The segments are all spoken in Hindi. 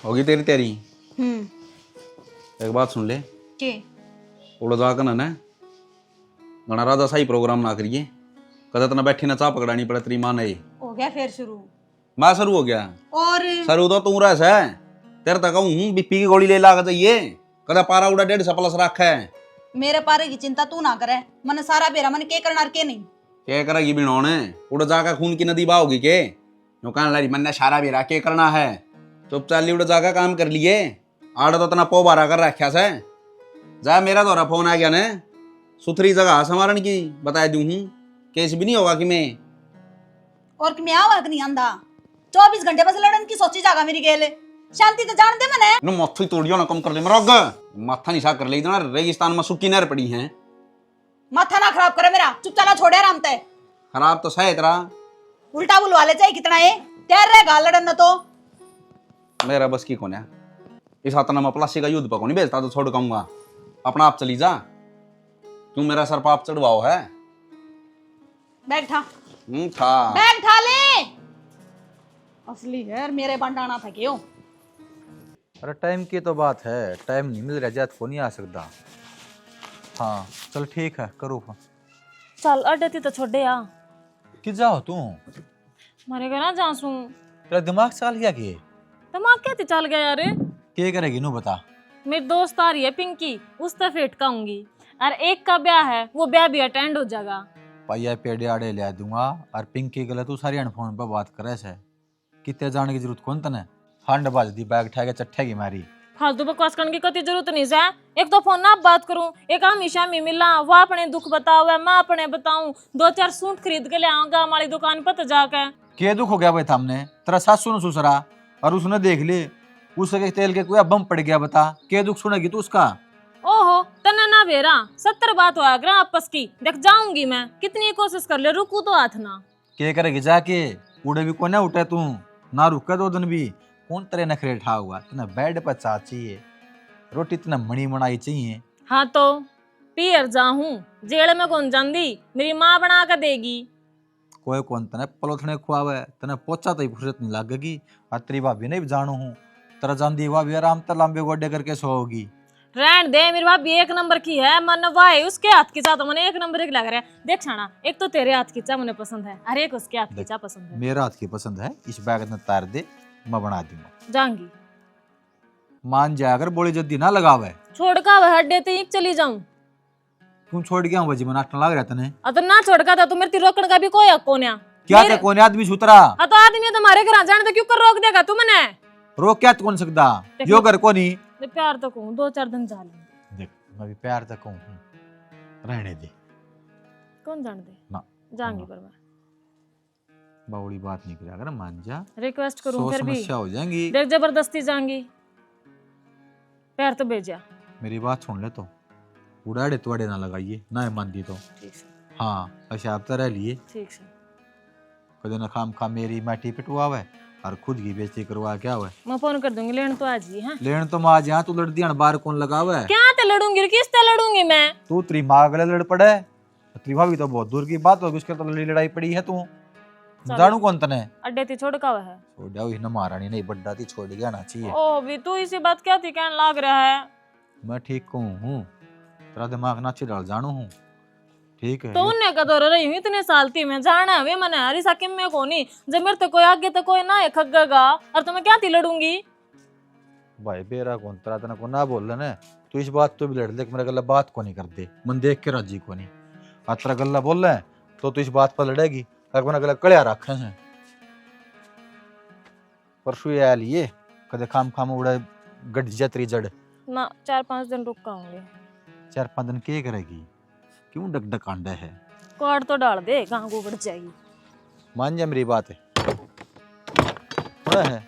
होगी तेरी तैयारी। हम्म। एक बात सुन ले, के उड़ जाकर ना घना राजा सही प्रोग्राम ना करिए। कदा तना बैठी ना चा पकड़ानी पड़े तेरी माँ ने। हो गया फिर शुरू। मैं शुरू हो गया। और शुरू तो तू रह है। तेरे तक हूँ बीपी की गोली ले ला जाइए। कदा पारा उड़ा 150 प्लस रखा है। मेरे पारे की चिंता तू ना करे, मन सारा बेरा मन के करना के नहीं। क्या करेगी बिनौने? उड़ जाकर खून की नदी बहाओगी के? नो कहने लगी मन ने सारा बेरा के करना है। चुपचाप उड़ जाकर काम कर लिए। आड़ तो तना पो बारा कर रखा से। जा मेरा दौरा फोन आ गया ने, सुथरी जगह समारण की बता दूं हूँ। केस भी नहीं होगा कि मैं और कि मैं आवाज नहीं आंदा 24 घंटे बस लड़न की सोची जागा मेरी गेल। शांति तो जान दे मने। नो माथा ही तोड़ियो ना कम कर ले मरोग। माथा नहीं सा कर ले इतना रेगिस्तान में सुक्की नहर पड़ी है। माथा ना खराब करे मेरा, चुपचाप ना छोड़े आराम ते। खराब तो सही तेरा। उल्टा बुलवा ले चाहे कितना है तैयार रहेगा लड़न न तो। मेरा बस की कौन है इस हाथना में प्लास्टिक का युद्ध पको नहीं भेजता तो छोड़ कहूंगा। अपना आप चली जा। तू मेरा सर पाप चढ़वाओ है। बैग था था बैग था ले। असली है मेरे बंडाना था क्यों। अरे टाइम की तो बात है, टाइम नहीं मिल रहा जात को नहीं आ सकता। हाँ चल ठीक है करो फोन। चल अड्डे तो छोड़े आ। कि जाओ तू? मारे घर ना जासू। तेरा दिमाग चल गया कि दिमाग क्या चल गया यार। क्या करेगी नू बता। मेरी दोस्त आ रही है पिंकी, उस तरफ फेटकाऊंगी। और एक का ब्याह है, वो ब्याह भी अटेंड हो जाएगा। पाइया पेड़े आड़े ले दूंगा और पिंकी गलत तू सारी फोन पर बात करे से। कितने जाने की जरूरत कौन तने? हंड बाज दी बैग उठा के चट्ठेगी मारी। फालतू बकवास करने की कति जरूरत नहीं है। एक तो फोन ना बात करूं, एक हमेशा में मिला वो अपने दुख बताओ मैं अपने बताऊं। 2-4 सूट खरीद के ले आऊंगा हमारी दुकान पर तो जाकर। क्या दुख हो गया भाई थामने? तेरा सासू ने सुसरा और उसने देख ले उसके तेल के कोई बम पड़ गया। बता क्या दुख सुनेगी तू उसका? ओहो तना ना बेरा 70 बात होया ग्रा आपस की। देख जाऊंगी मैं, कितनी कोशिश कर ले रुकू तो हाथ ना। क्या करेगी जाके? उड़े भी कोने उठे तू ना रुके 2 दिन भी। कौन तेरे नखरे ठा हुआ? तना बेड पर चा चाहिए, रोटी तना मणी मनाई चाहिए। हाँ तो पियर जाऊं जेल में कौन जांदी, मेरी माँ बना कर देगी। कोई कौन तने पलोथने खुआवे, तने पोचा तो फुर्सत नहीं लगेगी। और तेरी भाभी नहीं जानू हूँ तेरा जांदी भाभी आराम तर लंबे गोडे करके सोओगी। रहन दे, मेरी भाभी एक नंबर की है। मन वाह उसके हाथ की चाह तो मैंने एक नंबर एक लग रहा है। देख छाना, एक तो तेरे हाथ की चाह मुझे पसंद है, हर एक उसके हाथ की चाह पसंद है। मेरा हाथ की पसंद है, इस बैग में तार दे मैं बना दूंगा। जाऊंगी मान जा अगर बोली जल्दी ना लगावे। छोड़ का वह अड्डे ते चली जाऊं। तुम छोड़ गया हूँ बजी में नाटक लग रहा तने। अतर ना छोड़ का था तो मेरे रोकण का भी कोई हक कोन्या। क्या ते कौन आदमी सुतरा? तो आदमी तुम्हारे घर जाने तो क्यों कर रोक देगा तू मने? रोक क्या कौन सकता यो घर को नहीं। प्यार तो कहूं 2-4 दिन जा ले। देख मैं भी प्यार तक हूँ, रहने दे। कौन जान दे ना जाऊंगी पर मैं बावड़ी बात नहीं करेगा अगर मान जा। रिक्वेस्ट करूं सौ फिर भी समस्या हो जाएंगी। देख जबरदस्ती जाऊंगी। पैर तो भेजा। मेरी बात सुन ले तो उड़ाड़े तुड़े ना लगाइए ना मान दी तो। ठीक है हाँ अच्छा आप तो रह लिए ठीक है। कदे ना खाम खा मेरी माटी पिटवावे और खुद की बेइज्जती करवा क्या हुआ। मैं फोन कर दूंगी लेन तो आज ही। हाँ लेन तो मां जहाँ तू लड़ दिया बार कौन लगावे? क्या ते लड़ूंगी किस ते लड़ूंगी मैं? तू तेरी माँ गले लड़ पड़े, तेरी भाभी तो बहुत दूर की बात होगी, उसके तो लड़ाई पड़ी है। तू जानू कौन तने? अड्डे ते छोड़ का है। छोड़ जाओ इन्हें महारानी नहीं बड्डा थी छोड़ गया ना चाहिए। ओ भी तू इसी बात क्या थी कहने लाग रहा है। मैं ठीक हूँ तेरा दिमाग ना डाल जानू हूँ ठीक है। तो उन्हें का तो रही हूँ इतने साल थी मैं जाना है वे मैंने हरी साकिम में कोनी जब मेरे तो कोई आगे तो कोई ना है खगेगा और तुम्हें क्या थी लड़ूंगी। भाई बेरा कौन तेरा तना को ना बोल रहे तू इस बात तो भी लड़ देख मेरा गला बात को नहीं कर दे मन देख के राजी को नहीं। और तेरा गला बोल रहे तो तू इस बात पर लड़ेगी अपना गला कड़िया रखे हैं। परसों ये लिए कदे खाम खाम उड़े गट जतरी जड़ ना 4-5 दिन रुक आऊंगी। 4-5 दिन क्या करेगी? क्यों डक डक आंडा है? कार्ड तो डाल दे गांव को बढ़ जाएगी। मान जा मेरी बात है थोड़ा है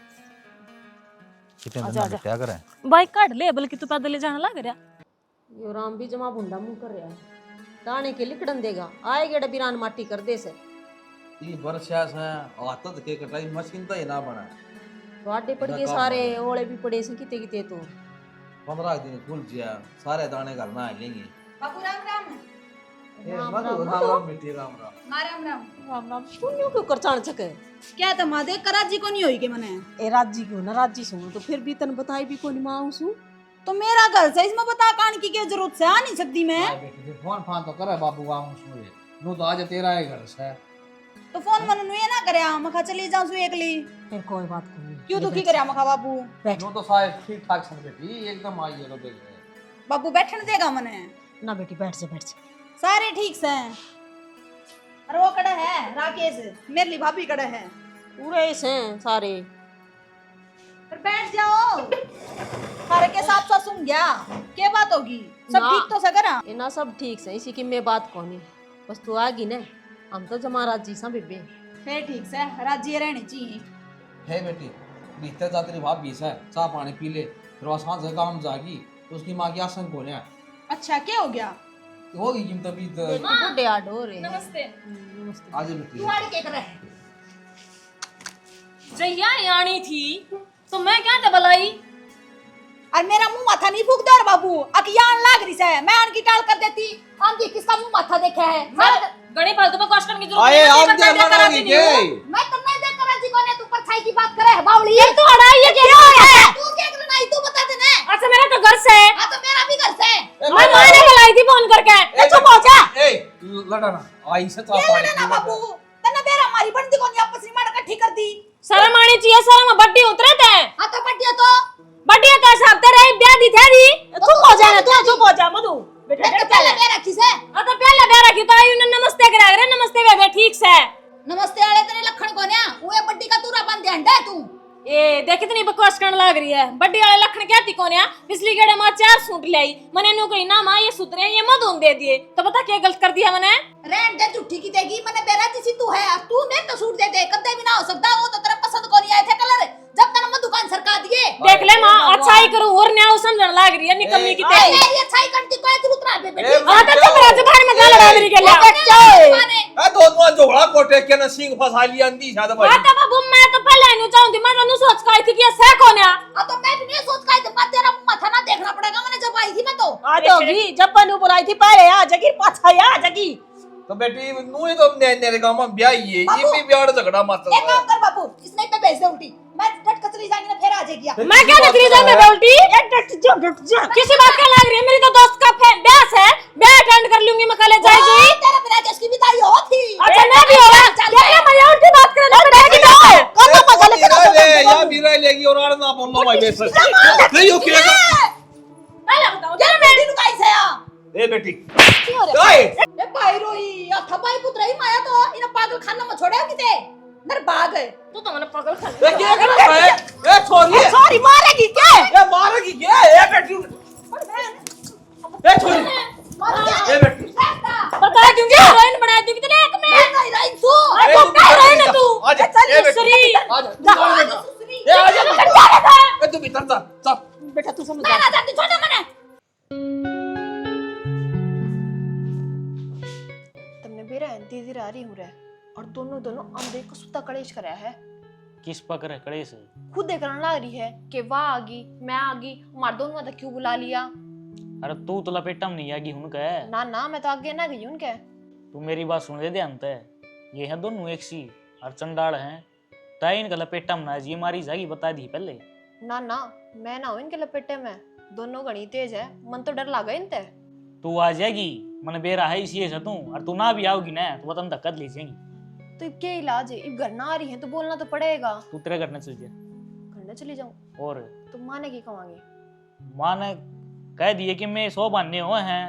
कितने दिन में क्या करे बाइक काट ले बल्कि तू पैदल जाने लग रहा। यो राम भी जमा भुंडा मुंह कर रहा है दाने के लिकड़न देगा आएगे डबीरान माटी कर दे से। ई वर्षा से आतत के कटाई मशीन तो ना बना तो आटे पड़ के सारे ओले भी पड़े से किते किते तो 15 दिन खुल जिया सारे दाने घर में आ लेंगे। बाबू राम राम। राम राम राम राम बेटी राम राम। राम राम। राम राम सुनियो क्यों कर चाण सके क्या था माँ देख कराजी को नहीं होई के मने। ए राजी क्यों ना राजी सुनो तो फिर भी तन बताई भी कोनी मां सु तो मेरा घर से इसमें बता कान की क्या जरूरत से आ नहीं सकती मैं। हाय बेटी फिर फोन फान तो करे बाबू आऊं सुए नु तो आज तेरा है घर से। तो फोन मन नुए ना करे मखा चली जाऊं सु एकली। फिर कोई बात कोनी क्यों दुखी करे मखा बाबू। बैठ नु तो शायद ठीक ठाक सन बेटी एकदम आई है तो देख ले। बाबू बैठने देगा मने। ना बेटी बैठ जा सारे ठीक से हैं। अरे वो कड़ा है राकेश मेरे लिए भाभी कड़ा है। पूरे से सारे फिर बैठ जाओ। सारे के साथ साथ सुन गया क्या बात होगी सब ना। ठीक तो सगरा। ये ना सब ठीक से इसी की मैं बात कोनी बस तू आगी ने हम तो जमा राजी सा बेबे फिर ठीक से राजी रहनी चाहिए। है बेटी भीतर जा तेरी भाभी से चाय पानी पी ले फिर वहां सांझ से काम जागी तो उसकी मां की आसन को ने अच्छा क्या हो गया। होगी किम तभी बुड्ढे आड हो रहे हैं। नमस्ते। नमस्ते आज बेटी तू आड़ी के करे। जहिया यानी थी तो मैं क्या ते बलाई। और मेरा मुंह माथा नहीं फूक दे बाबू अकियान लाग रही है मैं आन की टाल कर देती। आंधी किसका मुंह माथा देखा है। गणी फालतू में क्वेश्चन की जरूरत आए नहीं आप है, दे मैं मना की के मैं तो नहीं देख कर जी कोने तू परछाई की बात करे है बावली। ये तो अड़ा ये क्या है। तू क्या करना है तू बता देना। अच्छा मेरा तो घर से है। हां तो मेरा भी घर से। मैं माने बुलाई थी फोन करके। चुप हो जा। ए लड़ा ना आई से चाय ये पानी लड़े ना पी ले। बाबू तन्ने बेरा हमारी बंदी को नहीं आपस में मार इकट्ठी कर दी। शर्म आनी चाहिए शर्म बड्डी उतरे थे। हां तो बटिया तो बड्डी का हिसाब ते रही ब्याह दी थे दी। चुप हो जा ना तू चुप हो जा मधु बेटा तो पहले बेरा किसे। हां तो पहले ब्याह रखी तो आई उन्हें नमस्ते करा रे नमस्ते बेबे ठीक से। नमस्ते आले तेरे लखन कोन्या ओए बड्डी का तूरा बंद ध्यान दे तू। ए देख कितनी बकवास करने लग रही है। बड्डी वाले लखन क्या थी कोन्या पिछली गेड़े मां 4 सूट ले आई मने नु कही ना मां ये सूत्र ये मत होने दे दिए तो बता क्या गलत कर दिया मैंने। रेंट दे झूठी की देगी मने बेरा जिसी तू है तू मेरे तो सूट दे दे कदे भी ना हो सकता वो तो तेरा पसंद को नहीं आए थे कलर जब तक मैं दुकान सरका दिए। देख ले मां अच्छा ही करूं और न्याय समझने लग रही है निकम्मी की तेरी। मेरी अच्छाई करती कोई तू उतरा बे बेटी। हां तो चुप रह जुबान में गाल लगा मेरी के लिए। ए दोनों जोड़ा कोटे के न सिंह फसा लिया अंधी शायद भाई। हां तो बाबू मैं तो पहले नु चाहूं थी मैं तो सोच का आई थी कि ये सह कौन है। हां तो मैं भी नहीं सोच का इतना तेरा माथा ना देखना पड़ेगा मैंने जब आई थी मैं तो। आ जाओगी जब पनु बुलाई थी पहले आ जगी पाछा आ जगी तो बेटी नुई तो ने गांव में ब्याह ही है ये भी ब्याह झगड़ा मत एक काम कर बाबू इसने पे भेज दे उल्टी मैं डट कचरी जाएंगी ना फिर आ जाएगी। मैं क्या नकली जा में उल्टी डट जा किसी बात का लग रही है मेरी तो दोस्त का ब्याह है ब्याह अटेंड कर लूंगी मैं कल जाई जुई। तेरा बिना किसकी बिताई हो थी। अच्छा मैं भी होगा क्या मैं उल्टी बात कर रहा बैठ जाओ कदम मजा ले ले या बीरा लेगी और आड़ ना बोलना भाई बेस नहीं ओके पहले बताओ यार बेटी नु काई से आ ए बेटी ओए ए भाई रोई आ थपाई पुत्र ही माया तो इन पागल खाना में छोड़े किते नर भाग है। तू तो मैंने पागल खा ए क्या कर रहा है ए छोरी सॉरी मारेगी क्या ए मारेगी क्या ए बेटी ए छोरी ए बेटी बता दूंगी हीरोइन बना दूंगी तेरे एक में नहीं रही तू अरे तो क्या हीरोइन है तू आ जा चल ए बेटी दूसरी आ जा ए आ जा ए तू भीतर जा चल बेटा तू समझ मैं ना जाती छोड़ मने। तुमने बेरा दीदी रारी हो रहा है और दोनों अंधे को सुता कलेश कराया है। किस पकड़ है कड़े से खुद देख लग रही है कि वाह आगी मैं आगी मार दोनों तक क्यों बुला लिया। अरे तू तो लपेटा में नहीं आगी उनका है ना मैं तो आगे ना गई उनके। तू मेरी बात सुन ले ध्यान है ये है दोनों एक सी और चंडाल हैं ताई इनका लपेटा में ना ये मारी जाएगी बता दी पहले। ना मैं ना हूं इनके लपेटे में दोनों घनी तेज है मन तो डर लगा इनते। तू आ जाएगी मन बेरा है इसी से तू और तू ना भी आओगी ना तो वतन धक्का ले जाएगी। तो अब क्या इलाज है अब घर ना आ रही है तो बोलना तो पड़ेगा। तू तेरे घर न चल जा घर ना चली जाऊं और तो माने की कमांगे माँ ने कह दिए कि मैं 100 बनने हुए हैं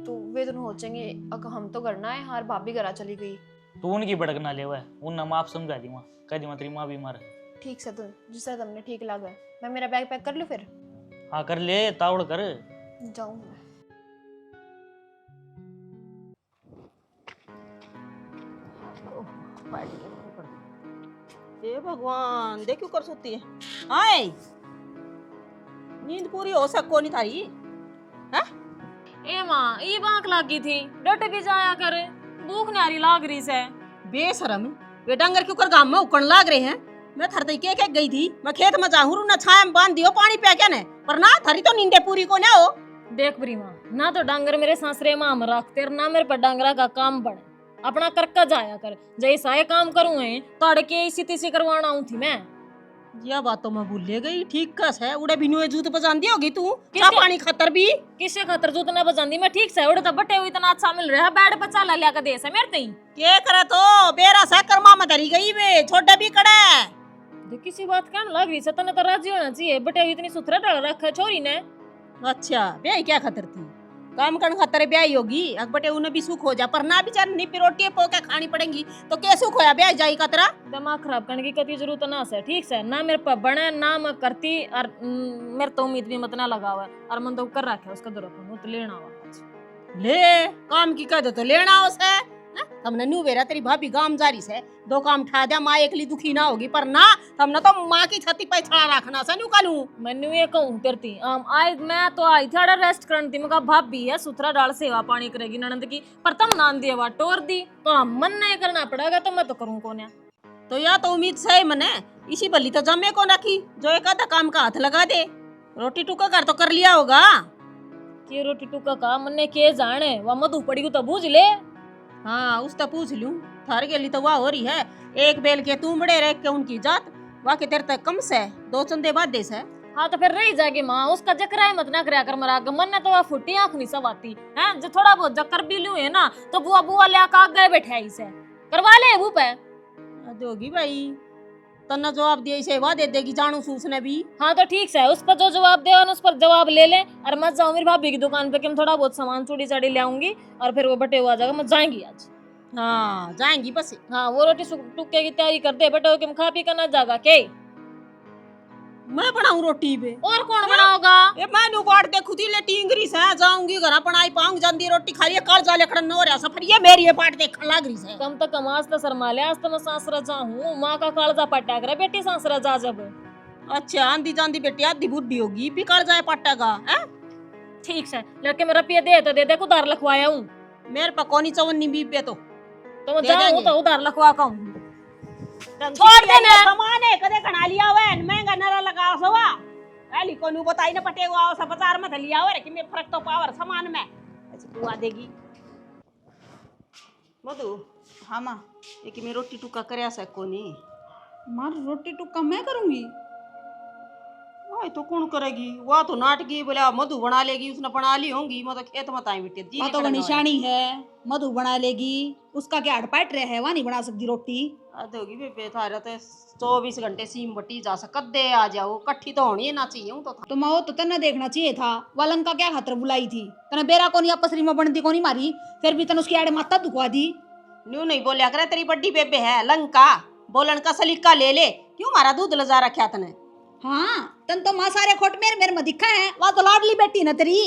तो वे दोनों हो जाएंगे अगर हम तो घर ना है हार भाभी घर चली गई। तू उनकी भड़कना ले हुआ है उन ना माँ समझा दी वहाँ कह दी तेरी माँ बीमार है। ठीक से तुम जिससे तुमने ठीक लगा मैं मेरा बैग पैक कर लूं फिर हाँ कर ले तावड़ कर जाऊं मैं। हे भगवान देख क्यों कर सोती है आए नींद पूरी हो सको नहीं थारी हैं ए मां ये बांक लागी थी डट भी जाया कर भूख न्यारी लाग रही से। बेशरम वे डंगर क्यों कर गाम में उकण लाग रहे हैं। मैं थरते के गई थी मैं खेत में जाऊं ना छाया में बांध दियो पानी पे क्या ने पर ना थारी तो नींदे पूरी को ना हो। देख बरी मां ना तो डांगर मेरे सासरे मां में रखते और ना मेरे पर डांगरा का काम पड़े, अपना करका जाया कर। जैसा ये काम करूँ है तो अड़के इसी तीसी करवाना हूँ थी मैं। यह बात तो मैं भूल गई। ठीक कस है, उड़े बिनु जूत बजान दी होगी तू किसे- चा पानी खतर भी। किसे खातर जूत ना बजांदी मैं, ठीक से उड़े तो बटे हुए इतना अच्छा मिल रहा है, बैड बचा ला लिया का देश है मेरे तई। के करे तो बेरा सा कर्मा में धरी गई वे छोटे भी कड़े। देख किसी बात कहने लग रही सतन तो राजी होना चाहिए, बटे हुए इतनी सुथरा डाल रखा है छोरी ने। अच्छा ब्याह क्या खतर थी, काम करने खतर ब्याह होगी। अकबटे उन्हें भी सुख हो जा, पर ना बेचार निपी रोटी पो के खानी पड़ेगी तो क्या सुख होया ब्याह जाई कतरा। दिमाग खराब करने की कती जरूरत ना से, ठीक से ना मेरे पर बने ना मैं करती और मेरे तो उम्मीद भी मत ना लगा हुआ है और मन तो कर रखा है उसका दुरुपयोग वो तो लेना हुआ। ले काम की कह दे तो लेना उसे। हमने न्यू बेरा तेरी भाभी गांव जारी से दो काम ठा दिया, माँ एकली दुखी ना होगी, पर ना हमने तो माँ की छाती पे छड़ा रखना से न्यू कानू। मैंने ये कहूँ करती आज मैं तो आई थी अड़ा रेस्ट करनी थी, मैं भाभी है सुथरा डाल सेवा पानी करेगी ननंद की, पर तुम नान दिए वा टोर दी तो मन नहीं करना पड़ेगा तो मैं तो करूँ कौन। तो या तो उम्मीद सही मने इसी बल्ली तो जमे को रखी जो एक आधा काम का हाथ लगा दे। रोटी टुका कर तो कर लिया होगा। के रोटी टुका का मन्ने के जाने वह मधु पड़ी तो बूझ ले। हाँ उस तो पूछ लूं, थार गेली तो वाह हो रही है। एक बेल के तू बड़े रह के उनकी जात वाके तेरे तक कम से दो चंदे बाद देश है। हाँ तो फिर रही जाएगी माँ, उसका जकरा है मत ना करया कर मरा मन ने तो वह फुटी आंख नहीं सवाती है, जो थोड़ा बहुत जकर भी लू है ना तो बुआ बुआ ले आका गए बैठे इसे करवा ले वो पे दोगी भाई तना जवाब दिया इसे वाह दे देगी जानू सूसने भी। हाँ तो ठीक है, उस पर जो जवाब दे उस पर जवाब ले ले और मत जाऊँ मेरी भाभी की दुकान पे कि मैं थोड़ा बहुत सामान चूड़ी चाड़ी ले आऊंगी और फिर वो बटे हुआ जाएगा, मैं जाएंगी आज। हाँ जाएंगी बस। हाँ वो रोटी टुक्के की तैयारी कर दे बटे कि खा पी कर ना जागा के मैं बनाऊं रोटी पे और कौन बनाओगा। ए मैं नु बाट देखू थी ले टिंगरी से जाऊंगी घर बनाई पाऊंगी जांदी रोटी खा लिया काल जाले खड़न हो रहा सफर ये मेरी ये बाट देख लाग रही से। कम तो कम आज तो शर्मा ले, आज तो मैं सासरा जाऊँ माँ का कालजा पट्टा करे बेटी सासरा जा जब। अच्छा आंधी जांदी बेटी आधी बुढ़ी होगी भी काल जाए पट्टागा है। ठीक है लड़के में रुपये दे तो दे दे उधार लिखवाया हूँ मेरे पर कोनी चवन्नी भी पे तो मैं दे जाऊँ देंगे। तो उधार लिखवा का हूँ। छोड़ दे ना सामान है कदे कना लिया हुआ है महंगा नरा लगा सवा पहली कोनु बताई ना पटे हुआ सब बाजार में लिया हुआ है कि मैं फर्क तो पावर सामान में ऐसे दुआ देगी मधु। हाँ माँ ये कि मैं रोटी टुक्का करया सको नहीं मार रोटी टुक्का मैं करूंगी। वह तो कौन करेगी, वह तो नाटकी बोले मधु बना लेगी उसने बना ली होंगी मैं तो खेत में ताई बेटे जी तो निशानी है मधु बना लेगी, उसका क्या अड़पाट रहे है वह नहीं बना सकती रोटी। होगी बेबे थारा तो 24 घंटे सीम बटी जा सकत दे आ जाओ कट्ठी तो होनी ना चाहिए हूं तो मैं वो तो तना देखना चाहिए था वालन का क्या खातर बुलाई थी तना बेरा कोनी आपसरी में बनती कोनी मारी फिर भी तन उसकी आड़े माता दुखवा दी। न्यू नहीं बोलिया करे तेरी बड्डी बेबे है लंका बोलन का सलीका ले ले क्यों मारा दूध लजा रखा तने। हाँ तन तो माँ सारे खोट मेरे में दिखा है वह तो लाडली बेटी न तेरी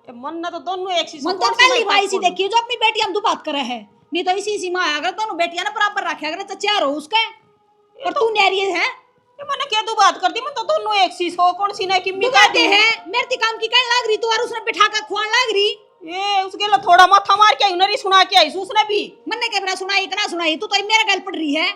मन ना तो दोनों एक सी मन तो पहली भाई सी देखी जो अपनी बेटी हम दो बात करे है नहीं तो इसी माँ अगर दोनों बेटियां ना बराबर रखे अगर तो चार हो उसका और तू न्यारी है मैंने क्या दो बात करती मैं तो दोनों एक सी हो कौन सी ना किम्मी कहते हैं मेरे काम की कहने लग रही तू और उसने बिठा कर खुआन लग रही ये उसके लिए थोड़ा माथा मार के आई नरी सुना के आई उसने भी मैंने क्या सुनाई इतना सुनाई तू तो मेरा गल पड़ रही है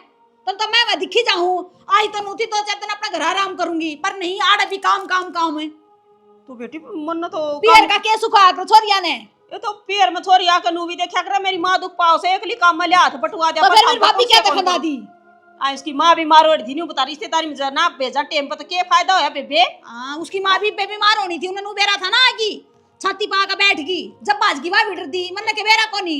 तो मैं दिखी जाऊं आई तो नूती तो चेतन अपना घर आराम करूंगी पर नहीं आड़ भी काम काम काम है तो बेटी मन तो पियर का के सुखा कर छोरिया ने ये तो पैर में छोरी आकर नू भी देखा कर मेरी माँ दुख पाओ से एकली काम में ले हाथ बटवा दे तो फिर मेरी भाभी क्या तक दी आ इसकी माँ भी मारो दी नहीं बता रिश्तेदारी में जरा ना भेजा टेम पर तो क्या फायदा होया बेबे। हां उसकी माँ भी बीमार होनी थी उन्हें बेरा था ना आगी छाती पा के बैठ गई जब बाज की वाह डर दी मन के बेरा कोनी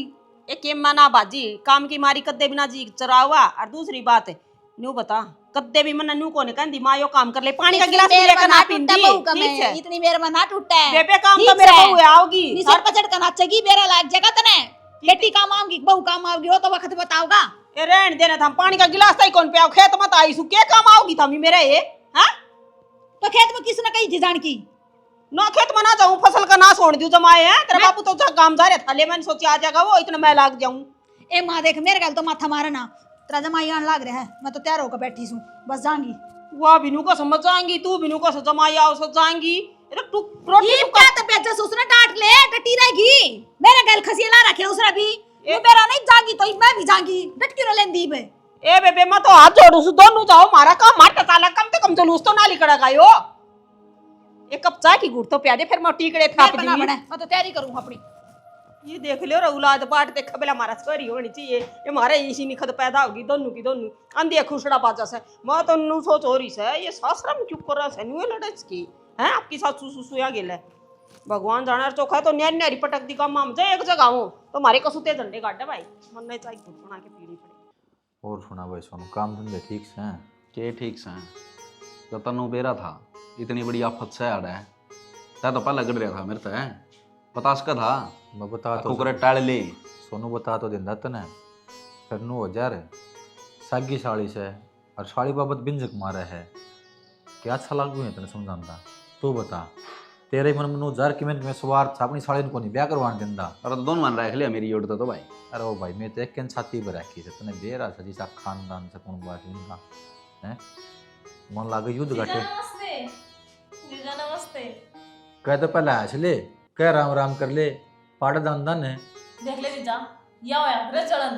एक के मना बाजी काम की मारी कद्दे बिना जी चरावा और दूसरी बात है न्यू बता कद्दे भी मन न्यू कोने कहंदी माँ यो काम कर ले पानी का गिलास लेकर ना पींदी ठीक है इतनी मेरे में ना टूटता है बेबे काम तो मेरे बहू आओगी सर पचड़ कर नाचेगी बेरा लाग जगह तने बेटी काम आऊंगी बहू काम आओगी वो तो वक्त बताओगा ए रहन देना था पानी का गिलास ताई कौन पे आओ खेत मत आई सु के काम आओगी था मेरे ये हां तो खेत में किसने कही थी जान की ना खेत में ना जाऊं फसल का नाश होने दियो जमाए हैं तेरा बापू तो जा काम जा रहा था ले मैंने सोची आ जाएगा वो इतना मैं लाग जाऊं। ए मां देख मेरे गल तो माथा मारे ना तेरा जमाई आन लाग रहा है मैं तो तैयार होकर बैठी हूं बस जाऊंगी वो बिनु को समझ जाएंगी तू बिनु को जमाई आओ सो जाएंगी ये तो रोटी ये क्या तो बेजा उसने डांट ले टटी रहेगी मेरे गल खसिया ला रखे उसने भी ये मेरा नहीं जागी तो मैं भी जागी डटकी रो लेंदी बे ए बेबे मैं तो हाथ जोड़ू सु दोनों जाओ मारा काम मारता ताला कम से कम जुलूस तो ना लिकड़ा गायो एक कप चाय की गुड़ तो प्या दे, फिर मैं टीकड़े थाप बना दी। बना मैं तो तैयारी करूँ अपनी। ये देख लो औलाद बाट देख बेला हमारा छोरी होनी चाहिए, ये हमारे इसी निखत पैदा होगी दोनों की दोनों अंधे खुशड़ा बाजा से। मैं तो नु सोच हो रही से ये सासरा में चुप कर रहा है न्यू लड़च की है आपकी सासू सुसु या गेले भगवान जाना चोखा तो न्यारी न्यारी पटक दी काम हम जाए एक जगह हूं तो हमारे कसुते झंडे काटे भाई मन नहीं चाहिए गुड़ बना के पीनी पड़े। और सुना भाई सोनू, काम धंधे ठीक से हैं? के ठीक से जब तनु बेरा था इतनी बड़ी आफत से आ रहा है तै तो पहले गड़ रहा था मेरे से पतास का था मैं बता तो कुकरे टाल ले सोनू बता तो दिन तने फिर नु हो जा रे सागी साड़ी से और साड़ी बाबत बिंजक मारा है क्या अच्छा लागू है तने समझाता तू बता तेरे मन में जार कि मैं स्वार्थ था अपनी साड़ी को नहीं ब्याह करवाने दिंदा। अरे तो दोनों मान रख लिया मेरी योड़ तो भाई। अरे ओ भाई मैं तो एक छाती पर रखी से तने बेरा था जिसा खानदान से कौन बात इनका है मन लागे युद्ध जीजा घटे नमस्ते, जीजा नमस्ते। कह तो पहले आश ले कह राम राम कर ले पाड़ा दान दान है। देख ले जीजा, या होया रे चलन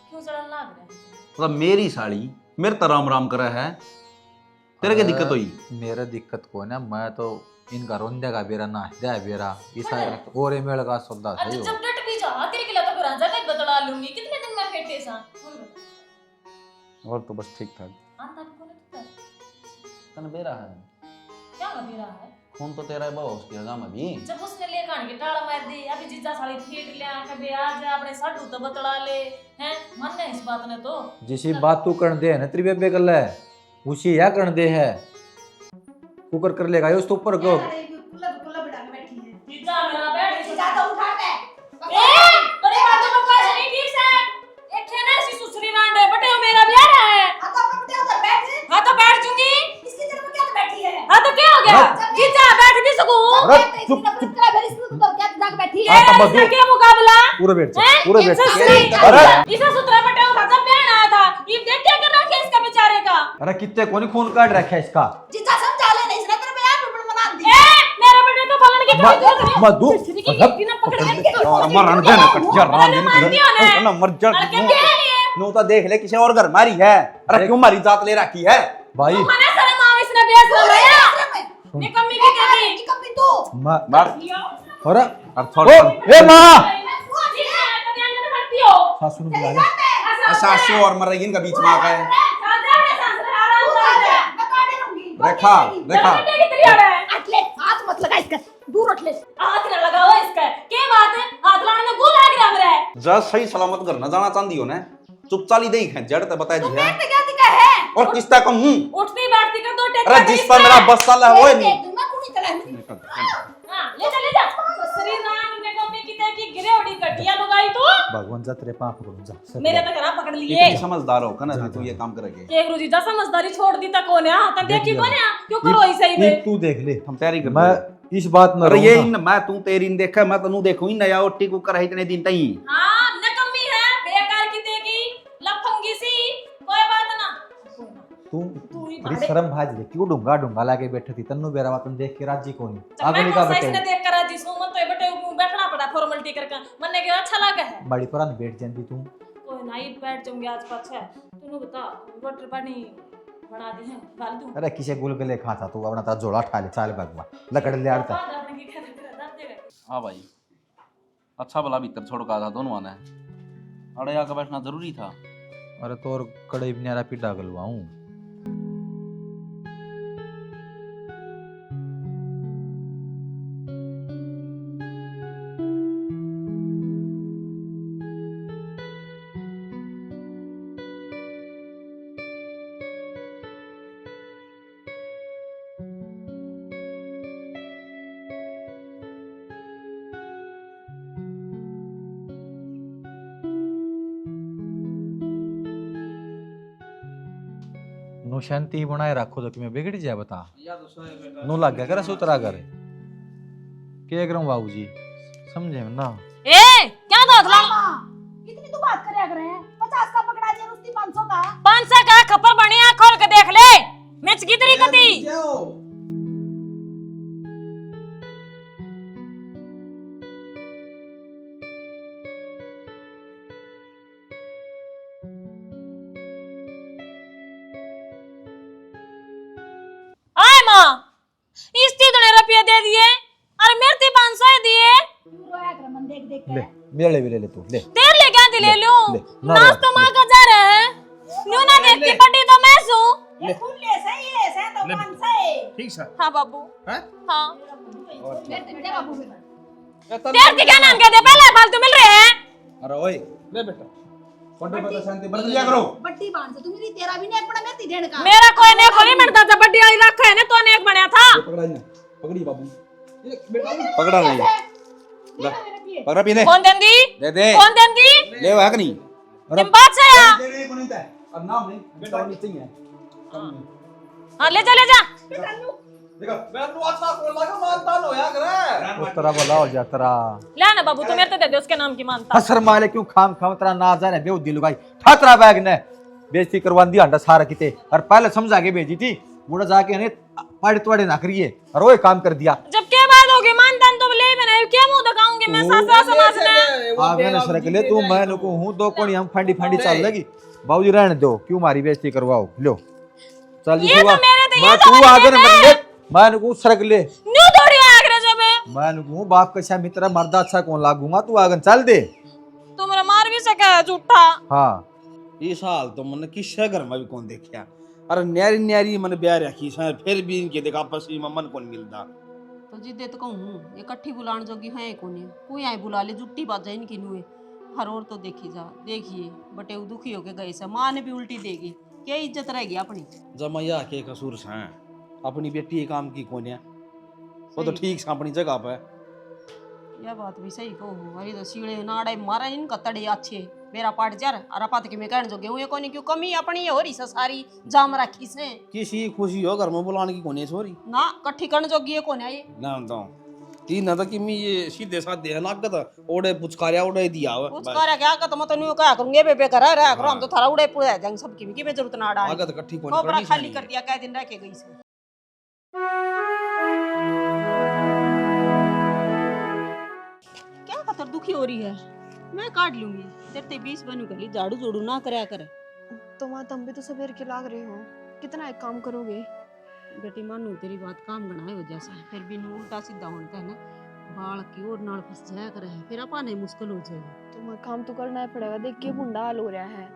क्यों चलन लाग रहा है? मतलब मेरी साड़ी मेरे तो राम राम करे है तेरे के दिक्कत हुई? मेरे दिक्कत को ना मैं तो इनका रोंदे का बेरा ना दे बेरा ईसा और मेल का सौदा अच्छा सही हो। जब डट भी जा तेरे के लिए तो गुरांजा तक बदला लूंगी कितने दिन में फेटे सा और तो बस ठीक ठाक। आता भी कौन है तन बेरा है क्या कर रहा है? खून तो तेरा है बहु उसकी हगाम अभी। जब उसने ले कान के टाड़ा मार दी अभी जीजा साली फेट लिया कभी आ जा अपने साडू तो बतला ले हैं मन है इस बात ने तो जिसी बात तू कर दे न तेरी बेबे कर ले उसी या कर दे है कुकर कर लेगा उस तो ऊपर को जीजा मेरा बैठ जीजा तो उठा दे। ए बड़े बात तो बकवास नहीं ठीक से एक थे ना ऐसी सुसरी रांडे बटे मेरा ब्याह रहा है। हाँ तो अपने बेटे उधर बैठ। हाँ तो बैठ जूंगी इसकी जगह पे क्या तो बैठी है? हाँ तो क्या हो गया जीजा बैठ भी सकूं अरे चुप चुप तो क्या जाके बैठी है? हाँ, तो इसका क्या मुकाबला पूरे बैठ जा पूरे बैठ जा। अरे इसे सुतरा बटे उठा जब ब्याह आया था ये देख क्या कर रखा है इसका बेचारे का अरे कितने कोनी खून काट रखा है इसका जीजा समझा ले नहीं इसने तेरे पे यार बिल्कुल मना दी। ए मेरे बेटे तो फलन की कोई मधु बिना पकड़ के और मरण दे ना कट जा राम दिन मारती हो ना ना मर जा लड़के के लिए नो तो देख ले किसी और घर मारी है। अरे क्यों मारी जात ले रखी है भाई मने सारे मां इसने बेस लगाया निकम्मी की कहती कभी तू मार अरे अब छोड़ ए मां करती हो सासू ने बुला ले सासू और मर इनका बीच में आ गए। रेखा रेखा अटले हाथ मत लगा इसका दूर अटले। हाथ न लगाओ इसका के बात है हाथ लाने में गुल लाग रहा मेरा है जा सही सलामत घर न जाना चाहती हो ना चुपचाप ही दे है जड़ ते बताए जी है मैं क्या दिखा है? और किसता कम हूं। उठती बैठती कर दो टेक अरे जिस पर मेरा बस साल है वो नहीं मैं कुनी चला हां ले जा शरीर राम ने कम्मी की ते की गिरे उड़ी कटिया लगाई तू भगवान जा तेरे पाप पकड़ जा मेरे तक ना पकड़ लिए इतनी समझदार हो कना तू ये काम करेगे के गुरुजी जा समझदारी छोड़ दी तक कोने हां तब देखी कोने क्यों करो ऐसे ही ये बे तू देख ले हम तैयारी कर मैं इस बात में अरे ये रहूंगा। इन मैं तू तेरी न देखा मैं तनु देखूं ही नया ओटी को कर इतने दिन तई हां नकम्मी है बेकार की तेगी लफंगी सी कोई बात ना तू तू ही बड़ी भाड़े शर्म भाज ले क्यों डूंगा डूंगा लाके बैठी थी तन्नू बेरा बातन देख के राजी कोनी मैं आगली का कौन सा इसने बैठे देख कर राजी सो मत तो बटे बैठना पड़ा फॉर्मेलिटी करके मन्ने के अच्छा लगा है बड़ी परान बैठ जाती तू कोई नहीं बैठ जाऊंगी आज पाछे तूने बता वाटर पानी बना दी है डाल दूं अरे किसे गुलगुले खाता तू अपना तारा जोड़ा ठा ले चाल भगवा लकड़ ले आड़ता अपने की कहते तेरा दर्द देगा हां भाई अच्छा भला भीतर छोड़ का था दोनों आने अरे आके बैठना जरूरी था। अरे तोर कड़े बिनारा पिटा गलवाऊं नु शांति बनाए रखो तो कि बिगड़ जाए बता नु लग गया करे सुतरा करे के करूं बाबूजी समझे ना ए क्या दाद ला इतनी तो बात करे अगर है 50 का पकड़ा दिया उसकी 500 का 500 का खपर बढ़िया खोल के देख ले मैच की तरी कती आए मां इस ती तने रुपया दे दिए, अरे मेरे ती 500 दिए। रोया कर मन देख देख ले के। मेरे ले तू ले देर ले क्या ले लूं? ले, ना नाच रोया, तो मां का जा रहा है, न्यू ना देखती बड़ी तो मैं सू। ये खून ले से तो 500 है। ठीक सर हाँ बाबू, हैं हाँ। मेरे ते बेटा बाबू मेरा। देर के क्या नाम कहते, पहले फालतू मिल रहे हैं। अरे ओए ले बेटा फोटो पर शांति बरत लिया करो। बट्टी बांध से तुम्हारी तेरा भी नहीं पड़ा मेरे देण का। मेरा कोई ने कोई मिलता था, बड्डी वाली रखा है ना तो ने एक बनया था। पकड़ा ना, पकड़ी बाबू, ये बेटा पकड़ा नहीं, मेरा पिए। पकड़ा पी ले, कौन देंदी? दे दे, कौन देंदी? ले वो है कि नहीं? तुम बात से या? दे दे कौन है? अब नाम नहीं, बेटा नहीं चाहिए। हाँ ले जा ले जा। देखो मैं तू अच्छा को लगा मानता लो या करे उस तरह बोला हो जा तेरा ले ना बाबू, तू मेरे तो दे दे, उसके नाम की मानता। हसर माले क्यों खाम खाम तेरा ना जाने बेउद्दी लुगाई ठातरा बैग ने बेइज्जती करवान दी हंडा सारा किते और पहले समझा के भेजी थी मुड़ा जाके ने पाड़ी तोड़े ना करिए और वो काम कर दिया। जब के बाद होगी मानता तो ले मैंने क्या मुंह दिखाऊंगी मैं सासा समाज में। आगे न सरक ले तू मैं नको हूं दो कोनी हम फंडी फंडी चल लगी बाबूजी रहने दो क्यों मारी बेइज्जती करवाओ लो चल ये तो मेरे तो ये मैं तो तू आगे न मेरे ले मैं नको सरक ले न्यू थोड़ी आगरे जब मैं नको बाप का छा मित्र मर्दा अच्छा कौन लागूंगा तू आगे चल दे तुमरे मार भी सके है झूठा। हां इस हाल तो मन किस घर में भी कौन देखा अरे न्यारी न्यारी मन ब्याह रखी सा फिर भी इनके देखा पसी में मन कौन मिलता तो जिद्दे तो कहूँ ये कट्ठी बुलाने जोगी है कोने कोई आए बुला ले जुट्टी बाजा इनकी नुए हर और तो देखी जा देखिए बटे वो दुखी होके गए से माँ ने भी उल्टी देगी क्या इज्जत रहेगी अपनी। जमैया के कसूर से अपनी बेटी काम की कोने वो तो ठीक से अपनी जगह पे यह बात भी सही कहूँ अरे तो सीढ़े नाड़े मारा इनका तड़े अच्छे मेरा पाट जर और अपा के मैं कहने जोगे हुए कोनी क्यों कमी अपनी हो रही सारी जाम रखी से किसी खुशी हो घर में बुलाने की कोने छोरी ना कट्ठी करने जोगी है कोने ये ना तो तीन ना कि मैं ये सीधे साधे है लागत ओड़े पुचकारिया ओड़े दिया हुआ कुछ कर क्या का तो मैं तो न्यू क्या करूंगे बे करा रहा करो हम तो थारा उड़े पुड़े जाएंगे सबकी की मैं जरूरत ना डाल लागत इकट्ठी कोने खोपरा करनी खाली कर दिया कई दिन रह के गई से क्या खतर दुखी हो रही है मैं काट लूंगी तेरे 20 बनू गली झाड़ू जोड़ू ना करया कर तो माँ तुम भी तो सवेर के लाग रहे हो कितना एक काम करोगे। बेटी मानू तेरी बात काम गणाए हो जैसा फिर भी नू उल्टा सीधा होता है ना बाल की ओर नाल फंस जाया करे फिर अपा नहीं मुश्किल हो जाएगी तुम्हें काम तो करना ही पड़ेगा देख के बुंडा हाल हो रहा है।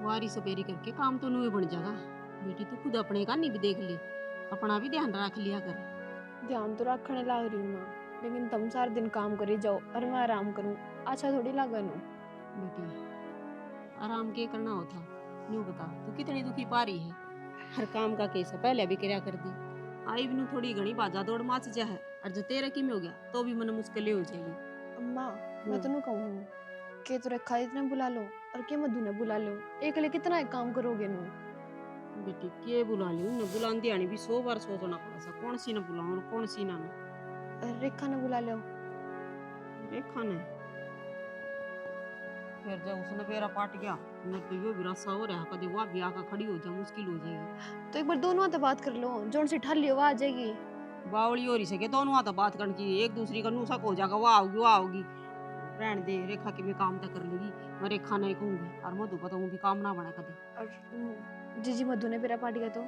वारी सपेरी करके काम तो नू बन जाएगा बेटी तू खुद अपने का नहीं भी देख ले अपना भी ध्यान रख लिया कर। ध्यान तो रखने लाग रही हूँ माँ लेकिन तुम सारा दिन काम करी जाओ और मैं आराम करूँ अच्छा थोड़ी लागन हो। बेटी आराम के करना होता न्यू बता तू कितनी दुखी पा रही है हर काम का केस है पहले भी क्या कर दी आई भी थोड़ी घनी बाजा दौड़ माच जा है और जो तेरा की में हो गया तो भी मन मुश्किल हो जाएगी। अम्मा मैं तो कहूँ के तो रखा इतने बुला लो और के मधु ने बुला लो एक लिए कितना एक काम करोगे नो। बेटी के बुला ली न बुलान दियानी भी 100 बार सोचना पड़ा सा कौन सी न बुलाऊं और कौन सी ना रेखा ने बुला लो। रेखा ने फिर जब उसने मेरा पाट गया मैं तो यो भी रसा हो रहा कभी वह भी आकर खड़ी हो जा मुश्किल हो जाएगी। तो एक बार दोनों हाथ बात कर लो जोन से ठल लियो वह आ जाएगी। बावली हो रही सके दोनों हाथ बात करने की एक दूसरी का नूसक हो जाएगा वह आओगी रहने दे रेखा की भी काम तक कर लेगी मैं रेखा नहीं कहूंगी और मधु को तो भी काम ना बना कदे और जीजी मधु ने मेरा पाट गया तो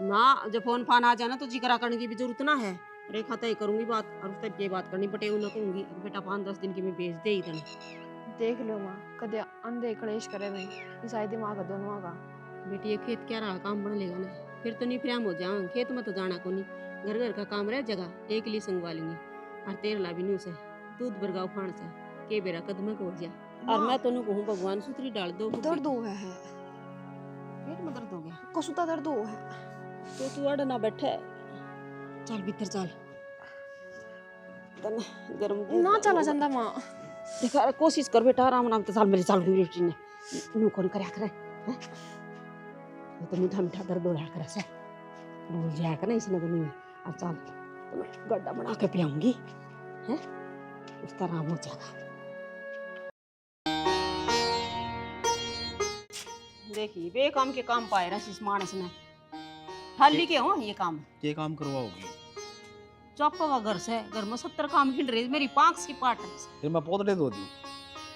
ना जब फोन फान आ जाना तो जिक्र करने की भी जरूरत ना है रेखा तय करूंगी बात और उस तक ये बात करनी बटे उन्हें कहूंगी बेटा 5-10 दिन की मैं भेज दे ही तने देख लो माँ कदे अंधे कलेश करे भाई शायद दिमाग दोनों आगा। बेटी ये खेत क्या रहा काम बन लेगा ना फिर तो नहीं फ्रेम हो जाऊँ खेत में तो जाना को नहीं घर घर का काम रह जगह एक लिए संगवा लेंगे और तेरे ला भी न्यू से दूध बरगाव फाण से के बेरा कदम को जा और मैं तो कहूँ भगवान सुतरी डाल दो दर्द हो है पेट में दर्द हो गया कसुता दर्द हो है तो तू अड़ ना बैठे चल भीतर चल गरम ना चला चंदा माँ देखा कोशिश कर बेटा आराम नाम तो साल मेरी चाल हुई बेटी ने न्यू कौन करया करे तो मीठा मीठा दर्द हो रहा करे से भूल जाया कर ना इसने तो नहीं और चल तो मैं गड्ढा बना के पियाऊंगी हैं उसका आराम हो जाएगा। देखिए बेकाम के काम पाए रहा इस मानस ने हाली के हो ये काम ये काम करवाओगी चौपा का घर में 70 काम हिल रहे मेरी 5 सी पाट है फिर मैं पोतड़े धो दी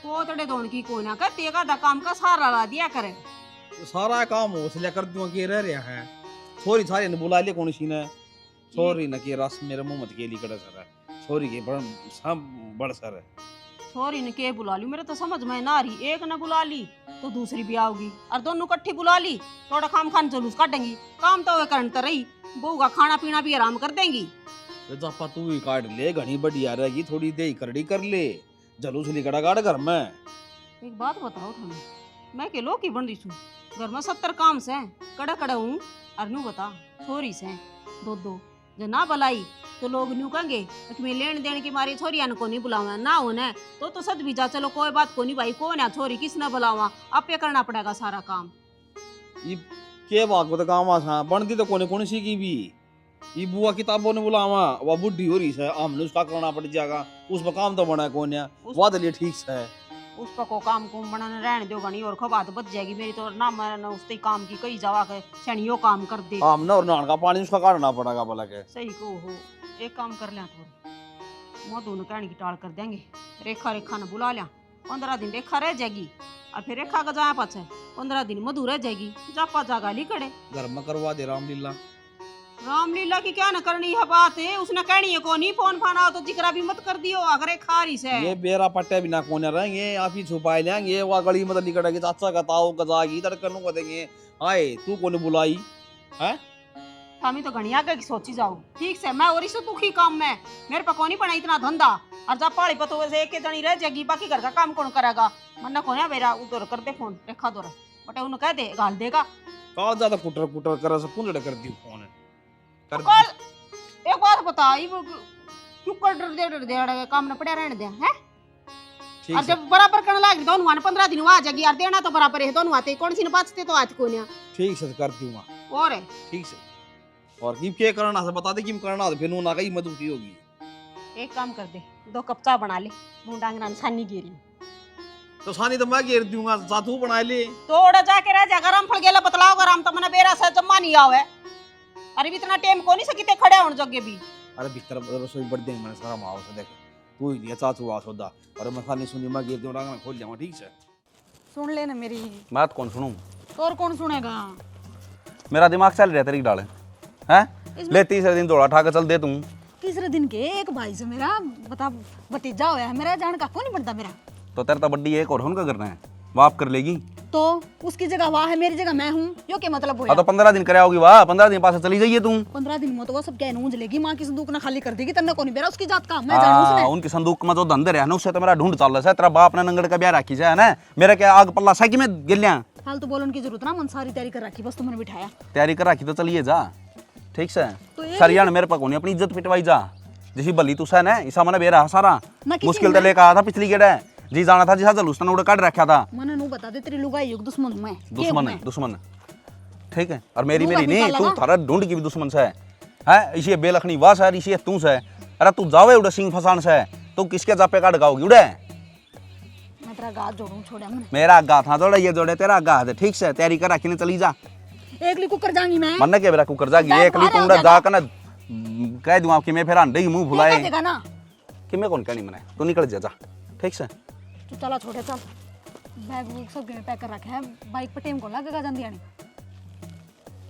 पोतड़े धोने की कोई ना कहते का काम का सहारा ला दिया करे तो सारा काम हो इसलिए कर दूंगा कि रह रहा है छोरी सारी ने बुला लिया कौन सी ने सॉरी न के रस मेरे मुंह मत के ली कड़ा सर है सॉरी के बड़ सब बड़ सर है छोरी ने के बुला ली, मेरे तो समझ में ना रही। एक ने बुला ली तो दूसरी भी आओगी, और दोनों इकट्ठी बुला ली थोड़ा खाम खान जुलूस काटेंगी। काम तो वे करते रही, बहू का खाना पीना भी आराम कर देंगी। तो जापा तू ही काट ले, घनी बढ़िया रहेगी, थोड़ी देही करड़ी कर ले, जलूस लिकड़ा काट घर में। एक बात बताओ तुम्हें, मैं के लो की बन रही छू, घर में 70 काम से कड़ा कड़ा हूँ, और नू बता छोरी से दो दो जो ना बुलाई तो लोग न्यू कहेंगे कि मैं लेन देन की मारी छोरिया को नहीं बुलावा, ना होने तो सद भी जा, चलो कोई बात को नहीं भाई, कौन है छोरी किसने बुलावा, आपे करना पड़ेगा सारा काम। ये के बात को तो काम आसा बनती तो कोने कोने सीखी भी, ये बुआ किताबों ने बुलावा, वह बुढ़ी हो रही है, हमने उसका करना पड़ जाएगा, उस पर काम तो बना है कौन है, वह तो लिए ठीक है। उस पर को काम को बनाने रहने दो गनी, और खबात बच जाएगी मेरी तो, ना मैं उसते काम की कई जावा के शनियो काम कर दे, हमने और नान का पानी उसका काटना पड़ेगा भला के। सही को हो। एक काम कर लिया थोड़ी, वो दोनों कहने की टाल कर देंगे, रेखा रेखा ने बुला लिया, 15 दिन रेखा रह जाएगी, और फिर रेखा का जाया पाछे 15 दिन मधु रह जाएगी, जापा जागा ली कड़े घर में करवा दे रामलीला। रामलीला की क्या न करनी है बात है, उसने कहनी है को नहीं फोन फाना हो तो जिक्रा भी मत कर दियो, अगर खारी से ये बेरा पट्टे बिना कोने रहेंगे, आप ही छुपाए लेंगे, वह गली में निकलेगी, चाचा का ताऊ का जागी इधर करनू को देंगे, आए तू कोने बुलाई है? हमें तो घनी आगे की सोची जाओ, ठीक से मैं और इसे दुखी काम में, मेरे पे कोनी पड़ा इतना धंधा, और जब पाड़ी पतो वैसे एक जनी रह जाएगी, बाकी घर का काम कौन करेगा, मन्ना कोने मेरा उधर कर दे फोन, रेखा दो बटे उन्हें कह दे गाल देगा, का ज्यादा कुटर कुटर कर से पुंजड़ कर दी फोन कर कल एक बात बता, ये क्यों कर डर दे काम न पड़े रहने दे हैं, ठीक और है जब बराबर करने लगी दोनों 15 दिन आ जाएगी, और देना तो बराबर है दोनों आते, कौन सी ने बातते तो आज कोने ठीक से कर दूंगा, और है ठीक से। और किम के करना से बता दे किम करना तो फिर ना कहीं मधु की होगी। एक काम कर दे, 2 कप चाय बना ले, मुंह डांगना निशानी गिरी तो सानी तो मैं घेर दूंगा, साथू बना ले। थोड़ा जाके रह जा, गरम फल गेला बतलाओ गरम तो मने बेरा से जम्मा नहीं आवे, अरे भी इतना टाइम को नहीं सकीते खड़े होने जगे भी। अरे भीतर रसोई बढ़ देंगे मैंने सारा माओ से देख तू ही लिया चाचू आ सौदा, और मैं खानी सुनी मैं घेर दूंगा मैं खोल जाऊंगा, ठीक से। सुन ले ना मेरी बात कौन सुनूं? और कौन सुनेगा? मेरा दिमाग चल रहा तेरी डाले हैं, ले तीसरे दिन दौड़ा उठा के चल दे तू। तीसरे दिन के एक भाई से मेरा बता भतीजा होया है, मेरा जान का कौन नहीं बनता मेरा, तो तेरा तो बड्डी एक और उनका करना है, वाप कर लेगी तो उसकी जगह वहाँ है, मेरी जगह मैं हूँ, यो क्या मतलब हाँ हुआ? तो 15 दिन करे होगी वाह, 15 दिन पास चली जाइए तू। 15 दिन में तो वो सब क्या नूंज लेगी, माँ की संदूक ना खाली कर देगी, तन्ने को नहीं बेरा उसकी जात का, मैं जानू उसने। उनकी संदूक में जो धंधे रहे ना उससे तो मेरा ढूंढ चल रहा है, तेरा बाप ने नंगड़ का ब्याह रखी है ना, मेरा क्या आग पल्ला सा कि मैं गिलिया फालतू बोलने की जरूरत ना, मन सारी तैयारी कर रखी, बस तुमने बिठाया तैयारी कर रखी तो चलिए जा, ठीक से। तो ये सरिया ने मेरे पास कोनी अपनी इज्जत पिटवाई जा, जैसी बली तू है ना ईसा मैंने बेरा सारा ना किसी मुश्किल तो में- लेकर आया था पिछली गेड़ा जी जाना था जिसा जलूस ने उड़ा काट रखा था। मैंने नू बता दे तेरी लुगाई युग दुश्मन मैं, दुश्मन है दुश्मन, ठीक है, और मेरी लूगा मेरी नहीं, निकाला तू ना। थारा ढूंढ की भी दुश्मन से है, इसी बेलखनी वास है, इसी तू से, अरे तू जावे उड़े सिंह फसान से, तू किसके जापे काट गाओगी उड़े, मैं तेरा गाज जोड़ूं छोड़ा मैंने, मेरा आगा था जोड़े ये जोड़े तेरा आगा है, ठीक से तैयारी कर रखी ने चली जा, एक ली कुकर जाऊंगी मैं, मन्ने के बेरा कुकर जागी दाल एक ली बाहर तू आ जा कर ना कह दूं आपकी मैं फिर अंडे मुंह भुलाए देगा ना, कि मैं कौन कहनी मने, तू निकल जा ठीक से। तू चला छोटे चल, बैग वूग सब में पैक कर रखे है, बाइक पे टेम को लगेगा जंदी आनी,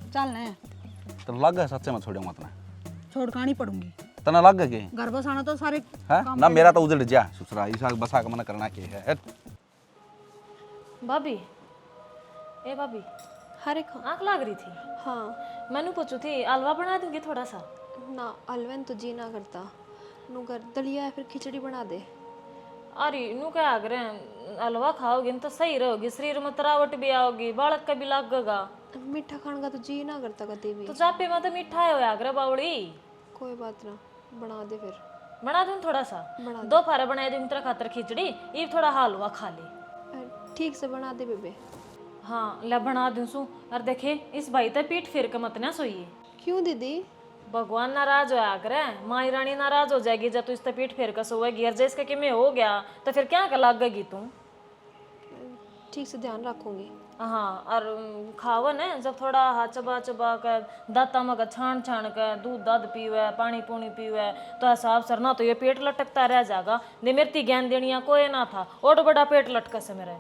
चल ने तो लग गए सच्चे में छोड़ो मत ना, छोड़ कहानी पड़ूंगी, तना लग गए घर बस आना तो सारे है काम ना, कर मेरा तो उजड़ जा सुसरा इसा बसा का मना करना के है। भाभी ए भाभी, हाँ रेखा, आँख लाग रही थी, हाँ मैंने पूछू थी हलवा बना दूंगी थोड़ा सा। ना अलवन तो जी ना करता, नू कर दलिया या फिर खिचड़ी बना दे। अरे नू क्या आग्रह हलवा खाओगी न तो सही रहोगी, शरीर में तरावट भी आओगी, बालक का भी लगेगा, मीठा खाने का तो जी ना करता कभी भी। तो चापे में तो मीठा है आग्रह बावड़ी, कोई बात ना, बना दे फिर। बना दूँ थोड़ा सा, बना 2 फारा बना दूँ तेरा खातर खिचड़ी, ये थोड़ा हलवा खा ले। ठीक से बना दे बेबे। हाँ ले बना दूँ सू, और देखे इस भाई ते पीठ फिर के मत ना सोइए, क्यों दीदी? भगवान नाराज हो आग्रह, माई रानी नाराज हो जाएगी जब तू इस ते पीठ फिर के सोएगी, और जैसे कि मैं हो गया तो फिर क्या कर लगेगी तू। ठीक से ध्यान रखूंगी। हाँ और खावन है जब थोड़ा हाथ चबा चबा कर दाता मग छान छान कर दूध दध पीवे पानी पूनी पीवे तो हिसाब सर ना तो ये पेट लटकता रह जाएगा, ने मेरी ज्ञान देनिया कोई ना था, और बड़ा पेट लटका से मेरे।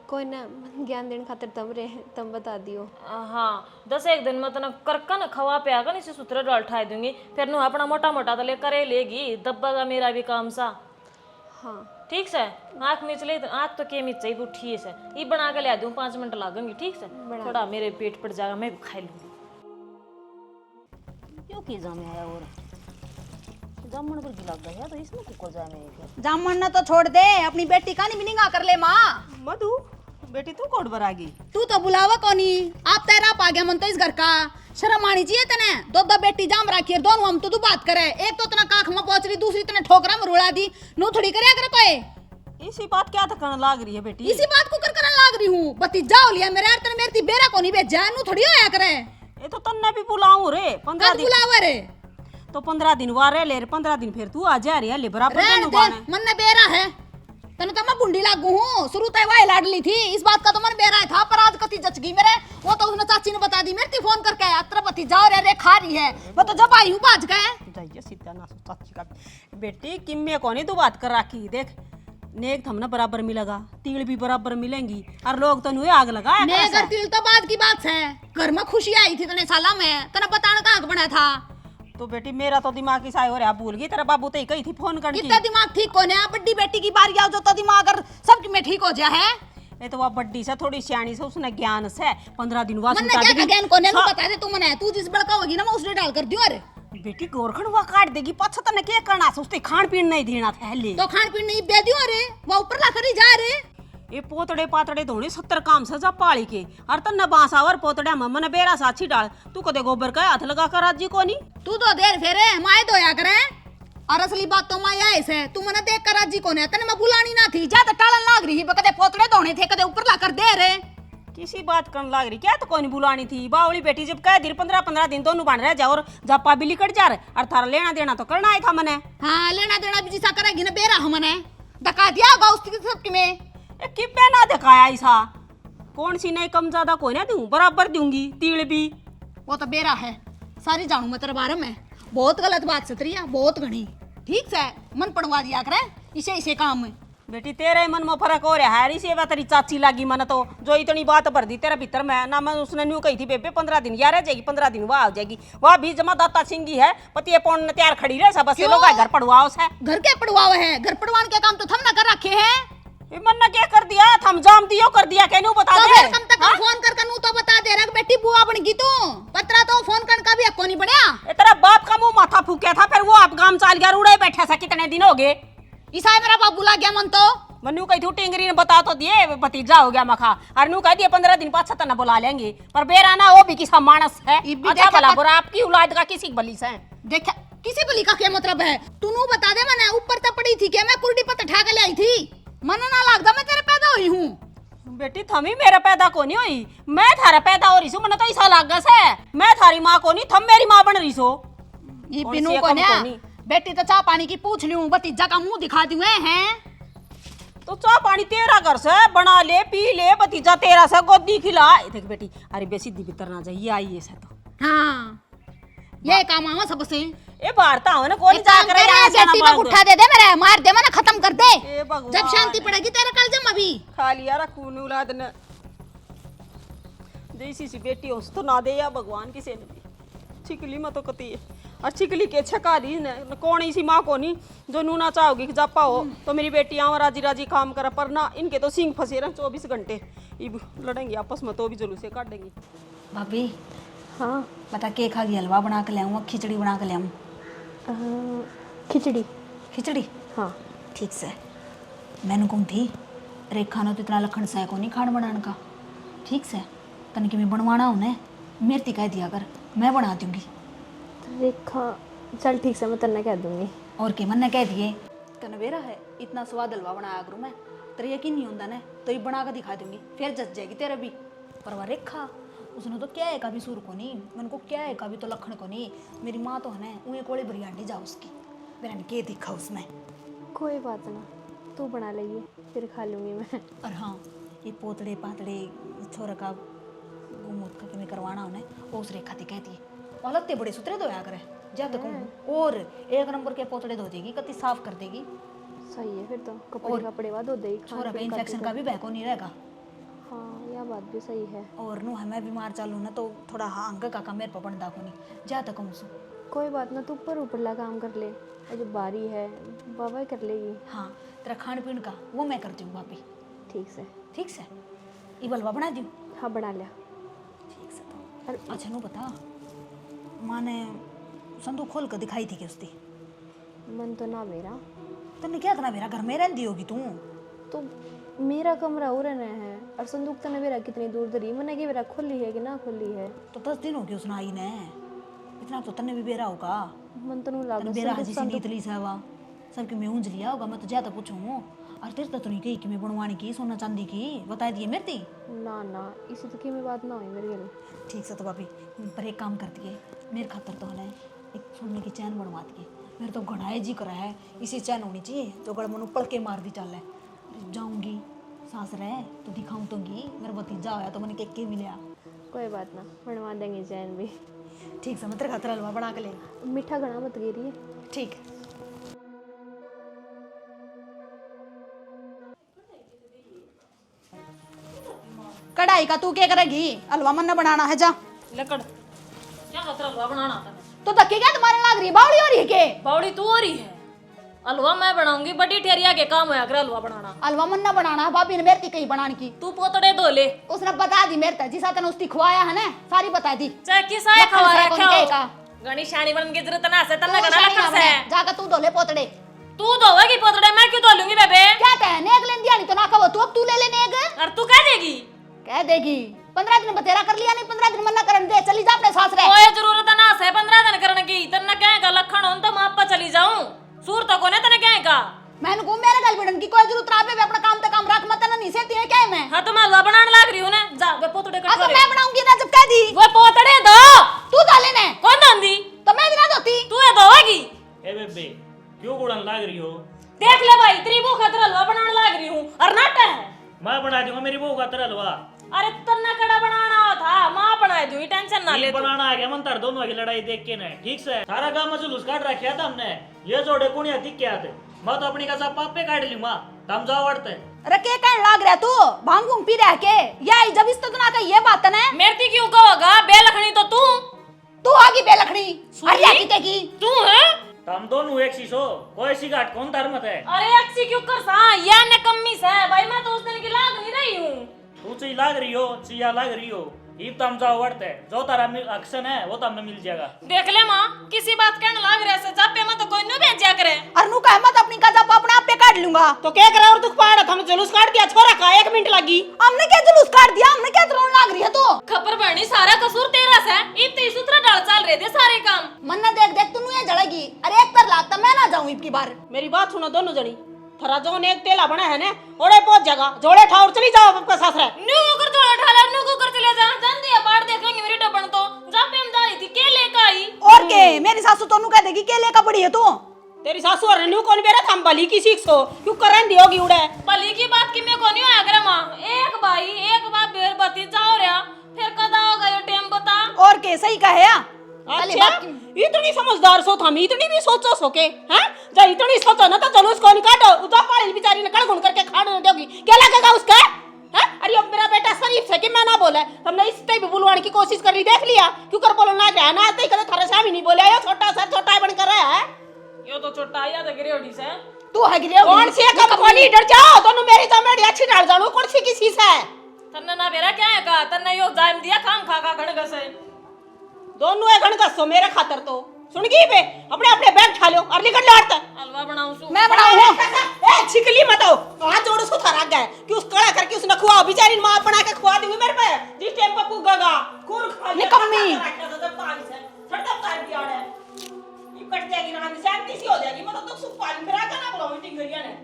कोई ना ज्ञान देने खातिर तम रहे तम बता दियो। हाँ 10 दिन में तना करका न खवा पे आगा नीचे सूत्र डाल ठाई दूंगी फिर नु अपना मोटा मोटा तो ले करे लेगी दब्बा मेरा भी काम सा। हाँ ठीक से आँख में चले आँख तो के में चाहिए उठी से ये बना के ले दूँ 5 मिनट लागेंगे। ठीक से थोड़ा मेरे पेट पड़ जाएगा मैं भी खा लूँगी। क्यों की जामे आया और जामुन पर गिला गया तो इसमें कुको जामे जामन न तो छोड़ दे, अपनी बेटी का नहीं बिनिंगा कर ले माँ। मधु बेटी तू कोड बरागी तू तो बुलावा कोनी, आप तेरा पा गया मन तो इस घर का शर्म आनी चाहिए तने। दो बेटी जाम रखी है दोनों हम तो बात करे, एक तो तना काख में पहुंच रही दूसरी तने ठोकरा में रुला दी नु थोड़ी करे कर कोई। इसी बात क्या तकन लाग रही है बेटी? इसी बात को कर करन लाग रही हूँ। भतीजा हो लिया मेरे यार तने मेरी बेरा कोनी भेजा नु थोड़ी होया करे। ये तो तन्ने भी बुलाऊं रे 15 कद दिन बुलावा रे तो 15 दिन वारे ले 15 दिन फिर तू आ जा रही है ले बराबर रहन दोनों दे, बाने। मन ने बेरा है तने तो मैं बुंडी लागू हूँ। शुरू तय वाई लाडली थी, इस बात का तो मन बेरा था पर आज कति जच गई मेरे। वो तो उसने चाची ने बता दी मेरे फोन करके अत्र भतीजा और रे खा रही है। वो तो जब आई हूँ बाज गए जाइए सीधा ना चाची का बेटी किम्मे कोनी तू बात कर रखी देख नेक हमने बराबर मिलेगा तिल भी बराबर मिलेंगी और लोग तो नुए आग लगा ने अगर तिल तो बाद की बात है, घर में खुशी आई थी तने साला में तने बताने का हक बना था। तो बेटी मेरा तो दिमाग इसा हो रहा भूल गई तेरा बाबू तो ही कही थी फोन करके इतना दिमाग ठीक होने बड्डी बेटी की बारी आओ तो दिमाग अगर सब में ठीक हो जाए है। ये तो वह बड्डी से थोड़ी सियाणी से उसने ज्ञान से 15 दिन बाद मन ने क्या ज्ञान कोने नु बता दे तू मने तू जिस बड़का होगी ना मैं उसने डाल कर दियो। अरे बेटी गोरखंड वह काट देगी पछ तने क्या करना से उसते खान पीन नहीं देना था हले तो खान पीन नहीं दे दियो। अरे वो ऊपर ला कर ही जा रे ये पोतड़े पातड़े धोने 70 काम से जा पाली के और तन्ने बांसावर पोतड़े मम्मने बेरा साछी डाल तू कदे गोबर का हाथ लगा कर राजी कोनी तू तो देर फेरे माए धोया करे और असली बात तो माया ऐसे तू मने देख कर राजी कोने तने मैं बुलानी ना थी ज्यादा टालन लाग रही कदे पोतड़े धोने थे कदे ऊपर ला कर दे रे। किसी बात करने लाग रही क्या तो कोई नहीं बुलानी थी बावली बेटी जब कह दिन 15 दिन दोनों बन रहे जा और जापा बिली कट जा रहे और थारा लेना देना तो करना ही था मने। हाँ लेना देना भी जिसा करेगी ना बेरा हमने धक्का दिया होगा उसकी सबकी में किब्बे ना दिखाया ऐसा कौन सी नहीं कम ज्यादा कोई ना दूं बराबर दूंगी तिल भी वो तो बेरा है सारी जानू मैं तेरे बारे में। बहुत गलत बात सतरिया बहुत घनी ठीक से मन पड़वा दिया करे इसे इसे काम में। बेटी तेरे मन में फर्क हो रहा है इसे तेरी चाची लागी मन तो जो इतनी बात भर दी तेरे भीतर में ना मैं उसने न्यू कही थी बेबे 15 दिन यार रह जाएगी 15 दिन वह आ जाएगी वह भी जमा दाता सिंगी है पति पौन तैयार खड़ी रहे सब बस ये लोग घर पड़वाओ से घर के पड़वाओ है घर पड़वान के काम तो थम ना कर रखे हैं। मन ने क्या कर दिया थम जाम दियो कर दिया कहनू बता तो दे फिर कम तक फोन कर नू तो बता दे रख बेटी बुआ बन गई तू पत्रा तो फोन करने का भी हक नहीं बढ़िया। ये तेरा बाप का मुंह माथा फूकिया था फिर वो आप गांव चाल गया उड़े बैठा सा कितने दिन हो गए ईसा मेरा बाप बुला गया मन तो मनु कही थी टिंगरी ने बता तो दिए भतीजा हो गया मखा और नू कह दिए 15 दिन पाछा तना बुला लेंगे पर बेरा ना वो भी किसा मानस है अच्छा भला बुरा आपकी औलाद का किसी बली से देखा किसी बली का क्या मतलब है तू नू बता दे मैंने ऊपर तक पड़ी थी क्या मैं कुर्डी पत्ता ठा के ले आई थी मन ना लगता मैं तेरे पैदा हुई हूँ। बेटी थमी मेरा पैदा को नहीं हुई मैं थारा पैदा हो रही सो मन तो ऐसा लाग से मैं थारी माँ को नहीं थम मेरी माँ बन रही सो ये बिनु को नहीं बेटी तो चाह पानी की पूछ लूं भतीजा का मुंह दिखा दूं हैं तो चाह पानी तेरा घर से बना ले पी ले भतीजा तेरा से गोदी खिला देख बेटी अरे बेसी दी भीतर ना जाइए आइए से तो हाँ ये काम आवा सबसे ए बारता हो ना कौन जा कर बेटी में उठा दे दे मेरे मार दे मना खत्म कर दे ए भगवान जब शांति पड़ेगी तेरा कल जम अभी खा लिया रखून औलाद ने जैसी सी बेटी हो तो ना दे या भगवान किसी ने भी छिकली में तो कती है और छिकली के छका दी ने कौन इसी माँ को नहीं जो नूना चाहोगी कि जापा हो तो मेरी बेटी यहाँ राजी राजी काम करे पर ना इनके तो सिंह फंसे रहे 24 घंटे लड़ेंगे आपस में तो भी जुलूसे काट देंगी। भाभी हाँ बता के खागी हलवा बना के लाऊं खिचड़ी बना के लाऊं खिचड़ी खिचड़ी हाँ ठीक से मैंने कहूँ थी रेखा ने तो इतना लखन सा को नहीं खान बनाने का ठीक से तन कि मैं बनवाना उन्हें मेरे कह दिया कर मैं बना दूंगी। रेखा चल ठीक से मैं तन्ने कह दूंगी और के मन ने कह दिए तन बेरा है इतना स्वाद हलवा बनाया करूँ मैं तेरे यकीन नहीं होता ना तो ये बना कर दिखा दूंगी फिर जच जाएगी तेरा भी पर वह रेखा उसने तो क्या है का भी सुर को नहीं मन को क्या है का भी तो लखन को नहीं मेरी माँ तो है ना उन्हें कोड़े बिरयानी जाओ उसकी बिरयानी के दिखा उसमें कोई बात ना तू बना लेगी फिर खा लूंगी मैं। और हाँ ये पोतड़े पातड़े छोरा का घूमूत का मैं करवाना उन्हें वो उस रेखा थी कहती है और लगते बड़े सुतरे धोया करे जब तक और एक नंबर के पोतड़े धो देगी कति साफ कर देगी सही है फिर तो कपड़े कपड़े बाद धो देगी छोरा का इन्फेक्शन का भी बैको नहीं रहेगा हाँ यह बात भी सही है। और नु हमें बीमार चालू ना तो थोड़ा हाँ अंग का काम मेरे पर बनता को नहीं जा तक सु कोई बात ना, तू ऊपर ला काम कर ले, और जो बारी है बाबा ही कर लेगी। हाँ तेरा खान पीन का वो मैं करती हूँ भाभी। ठीक से। ठीक से ये बलवा बना दूँ। हाँ बना लिया। ठीक से तो अरे अच्छा नु बता माँ ने संदूक खोल कर दिखाई थी कि उसकी मन तो ना मेरा। तूने क्या इतना मेरा घर में रहती होगी तू। तो मेरा कमरा हो रहना है और संदूक तो मेरा कितनी दूर धरी मैंने कि मेरा खुली है कि ना खुली है। तो 10 दिन हो गए उसने आई ने इतना तो तन्ने भी बेरा होगा। मन तो नहीं लागत बेरा हजी सी नीतली सावा सबके मैं ऊंझ लिया होगा। मैं तो ज्यादा पूछूं और तेरे तो नहीं कही कि मैं बनवाने की सोना चांदी की बता दिए मेरे ती। ना ना इसी तो की में बात ना हुई मेरे गले। ठीक से तो भाभी पर एक काम करती है मेरे खातर तो है एक सोने की चैन बनवा दिए। मेरे तो घड़ाए जी करा है इसी चैन होनी चाहिए जो गड़ मनु पड़ के मार दी चल है। जाऊंगी सास रहे तो दिखाऊं दूंगी मेरा भतीजा होया तो मैंने के मिला। कोई बात ना बनवा देंगे चैन भी। ठीक से मैं तेरे खातर हलवा बना के ले। मीठा घना मत गिरी। ठीक कढ़ाई का तू क्या करेगी हलवा मन बनाना है जा लकड़ क्या खतरा हलवा बनाना था। तो धक्के क्या तुम्हारे लाग रही है बावड़ी हो रही है के बावड़ी तू हो रही है हलवा मैं बनाऊंगी बड़ी ठेरिया के काम होया कर हलवा बनाना। हलवा मन बनाना है भाभी ने मेरे कहीं बनाने की। तू पोतड़े धो ले उसने बता दी मेरे तक जिसा तने उसकी खुआया है ना सारी बता दी। चाहे किसा खवा रखा का हो गणी शानी बन की जरूरत ना से तन्ना गना लखन से जाकर तू धोले पोतड़े। तू धोवेगी पोतड़े मैं क्यों धो लूंगी बेबे। क्या कह नेग लेन दिया नहीं तो ना कहो तू अब तू ले ले नेग और तू कह देगी कह देगी 15 दिन बतेरा कर लिया नहीं 15 दिन मन्ना करन दे चली जा अपने सास रे। कोई जरूरत ना से 15 दिन करने की तन्ना कहेगा लखन हो तो मैं आपा चली जाऊं सूर तो कोने तने कहेगा मैंने को मेरे गल बिड़न की कोई जरूरत राबे अपना काम ते काम रख मत ना नहीं से तीने क्या है मैं। हां तो मैं हलवा बनाने लाग रही हूं ना जा वे पोतड़े अब कट तो मैं बनाऊंगी ना जब कह दी वो पोतड़े दो तू धो लेने कौन धोंदी तो मैं बिना धोती तू ये धोएगी। ए बेबे क्यों गुड़न लाग रही हो? देख ले भाई तेरी भूख खातिर हलवा बनाने लाग रही हूं और नाटा है मैं बना दूंगा मेरी बहू का तेरा हलवा। अरे तन्ना कड़ा बनाना था मां बना दूंगी टेंशन ना ले तू। बनाना आ गया मन तार दोनों की लड़ाई देख के ना ठीक से सारा काम में जुलूस काट रखा था हमने ये जोड़े कुणिया दिख क्या थे मैं तो अपनी का पापे काट ली मां तम जाओ वड़ते अरे के कहने लाग रहा तू भांग भूंग पी रहा के या जब इस तो ना का ये बात है मेरती क्यों कहोगा बेलखनी तो तू आगी बेलखनी अरे आगी ते की तू है तम दोनों एक शीशो कोई सी घाट कौन धर्मत है। अरे एक्सी क्यों कर सा ये ने कम्मी से भाई मैं तो उस दिन की लाग नहीं रही हूं तू ची लाग रही हो चिया लाग रही हो इब तम जाओ वड़ते जो तारा अक्शन है वो तमने मिल जाएगा। देख ले मां किसी बात कहने लाग रहे से जापे में तो कोई न भेजा करे अरनू का मत अपनी का जब अपने आप पे काट लूंगा तो क्या करे और दुख पहाड़ हमने जुलूस काट दिया छोरा का 1 मिनट लगी। हमने क्या जुलूस काट दिया हमने क्या रोने लाग रही है तू खबर बनी सारा कसूर तेरा से इब ते सूत्र डाल चल रहे थे सारे काम मन्ना देख देख तू ये जड़ेगी अरे एक पर लाता मैं ना जाऊं इब की बार। मेरी बात सुनो दोनों जनी थरा जो ने एक तेला बना है ना ओड़े पहुंच जाएगा जोड़े ठाउर चली जाओ आपका ससुर न्यू कर जोड़ा ढाला न्यू कर चले जा जान दिया बाढ़ देखेंगे मेरी डबन तो जापे हम जा रही थी के लेकर आई और के मेरी सासू तोनू कह देगी के लेकर पड़ी है तू तेरी सासू और न्यू कौन बेरा थम भली की सीख सो क्यों करन दियोगी उड़े भली की बात की मैं कोनी होया करे मां एक भाई एक बाप बेर भतीजा हो रहा फिर कदा होगा ये टाइम बता और के सही कहे या पहली अच्छा बात की इतनी समझदार सो थम इतनी भी सोचो सो के हैं जब इतनी सोचो ना तो चलो उसको निकालो उदा पाड़ी बेचारी ने कड़गुण करके खाड़ दोगी क्या लगेगा उसका हैं। अरे अब मेरा बेटा शरीफ से कि मैं ना बोले हमने इस टाइप बुलवाने की कोशिश कर ली देख लिया क्यों कर बोलो ना क्या ना आते करे थारे साहब ही नहीं बोले ये छोटा सा छोटा बन कर रहा है यो तो छोटा आया तो गिरेड़ी से तू है गिरे कौन सी कब कोनी डर जाओ दोनों मेरी तो मेरी अच्छी डाल जानो कौन सी किसी से तन्ने ना बेरा क्या है का तन्ने यो जाम दिया काम खा खा खड़ गसे दोनों एक घण कसो मेरे खातर तो सुन गई बे अपने अपने बैग खा लो और निकल लो हट हलवा बनाऊं सु मैं बनाऊं ए छिकली मत आओ हाथ जोड़ उसको थरा गए कि उस कड़ा करके उसने खुआओ बेचारी मां बना के खुआ दी मेरे पे जिस टाइम पर पुगेगा खून खा निकम्मी। छड़ता कर दिया है ये कट जाएगी ना हम शांति सी हो जाएगी मतलब तो सुख पानी फिरा का ना बोलो मीटिंग करिया ने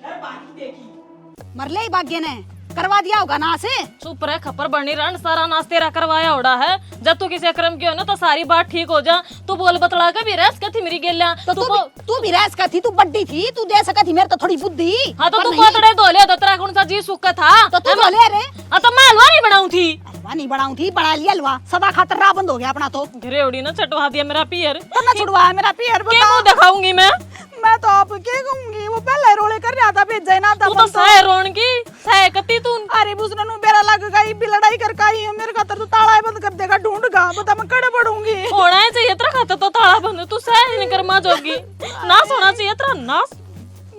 अरे बाकी देखी मरले ही भाग्य ने करवा दिया होगा ना से चुप रह खपर बनी रण सारा नाश तेरा करवाया होड़ा है जब तू किसी अक्रम की हो ना तो सारी बात ठीक हो जा तू बोल बतला के भी रह सकती मेरी गेल्या तो तू भी रह थी तू बड्डी थी तू दे सकती मेरे तो थोड़ी बुद्धि। हां तो पर तू नहीं। पोतड़े धो ले तो तेरा कौन सा जी सुख था तो तू बोले रे हां तो मैं हलवा नहीं बनाऊं थी हलवा नहीं बनाऊं थी बना लिया हलवा सदा खातर राह बंद हो गया अपना तो घरेड़ी ना चटवा दिया मेरा पियर तो ना छुड़वा मेरा पियर के बता मुंह दिखाऊंगी मैं मैं तो आप क्या कहूंगी, वो पहले रोले कर रहा था भेजा ही ना था तू तो सह रोन की सह कती तू अरे बुसना नु बेरा लग गई भी लड़ाई कर काई है मेरे खातर तो ताला ही बंद कर देगा ढूंढगा बता मैं कड़े पड़ूंगी होना ही चाहिए तेरा खाता तो ताला बंद तू सह नहीं कर मा जोगी ना सोना चाहिए तेरा ना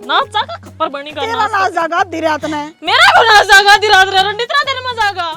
जागा खप्पर बनी का तेरा ना जागा दी रात ने मेरा को ना जागा दी रात रे रंडी तेरा देर में जागा